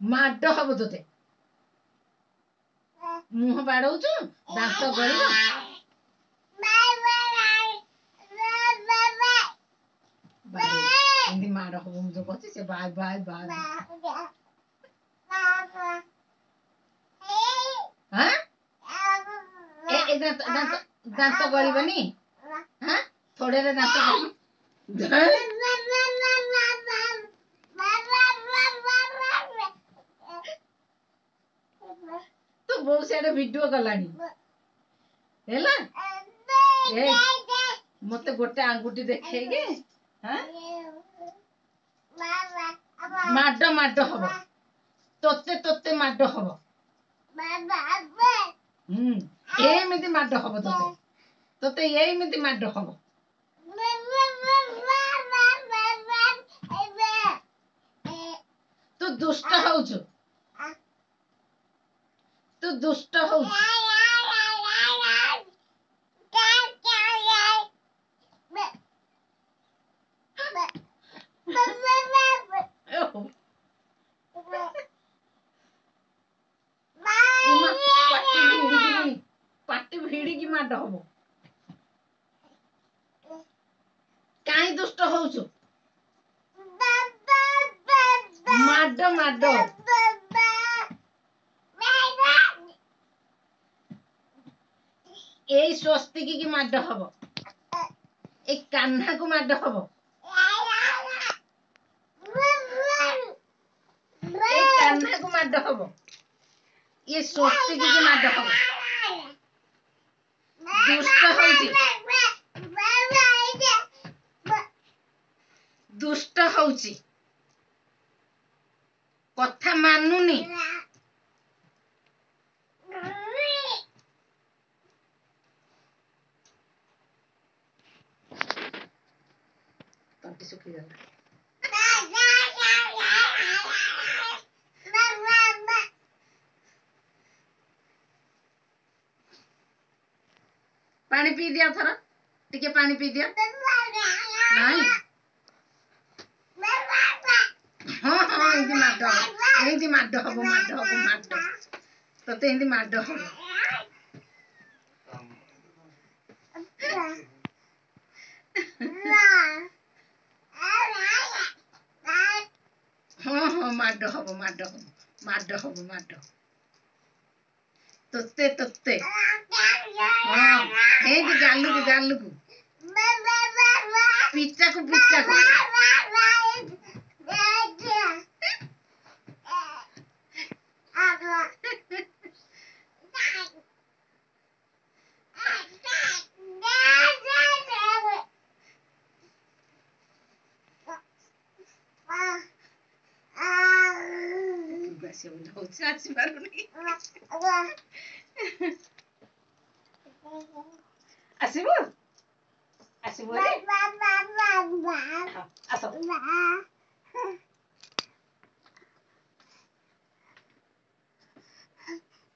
ମାଡ ହବ ତୋତେ ମୁହଁ ବାଡଉଛୁ ଦାନ୍ତ ଗଳିବ ଏମିତି ମାଡ ହବ ମୁଁ ତ କହୁଛି ସେ ବାଇ ବାଇ ବାଇ ଦାନ୍ତ ଗଳିବନି ଥୋଡେରେ ଦାନ୍ତ ତୁ ବୋଉ ସିଆଡେ ଭିଡିଓ କଲାଣି ହେଲା ମତେ ଗୋଟେ ଆଙ୍ଗୁଠି ଦେଖେଇକି ମାଡ ମାଡ ହବ ତୋତେ ତୋତେ ମାଡ ହବ ଏମିତି ମାଡ ହବ ତୋତେ ତୋତେ ଏମିତି ମାଡ ହବ ତୁ ଦୁଷ୍ଟ ହଉଛୁ ତୁ ଦୁଷ୍ଟ ହଉଛୁ ପାଟି ଭିଡିକି ମାଡ ହବ କାହିଁ ଦୁଷ୍ଟ ହଉଛୁ ମାଡ ମାଡ ଏଇ ସ୍ୱସ୍ତିକି କି ମାଡ ହବ ଏଇ କାହ୍ନାକୁ ମାଡ ହବ ଏଇ କାହ୍ନାକୁ ମାଡ ହବ ये ସ୍ୱସ୍ତିକି କି ମାଡ ହବ ଦୁଷ୍ଟ ହଉଛି କଥା ମାନୁନି ତଣ୍ଟି ଶୁଖିଗଲା ପାଣି ପିଇ ଦିଅ ଥର ଟିକେ ପାଣି ପିଇ ଦିଅ ନାଇଁ ହଁ ହଁ ଏମିତି ମାଡ ହବ ତତେ ଏମିତି ମାଡ ହବ ହଁ ହଁ ମାଡ ହବ ତୋତେ ତୋତେ ହଁ ଏମିତି ଗାଲୁକୁ ପିଚାକୁ ଆସିପାରୁନି ଆସିବୁ ଆସ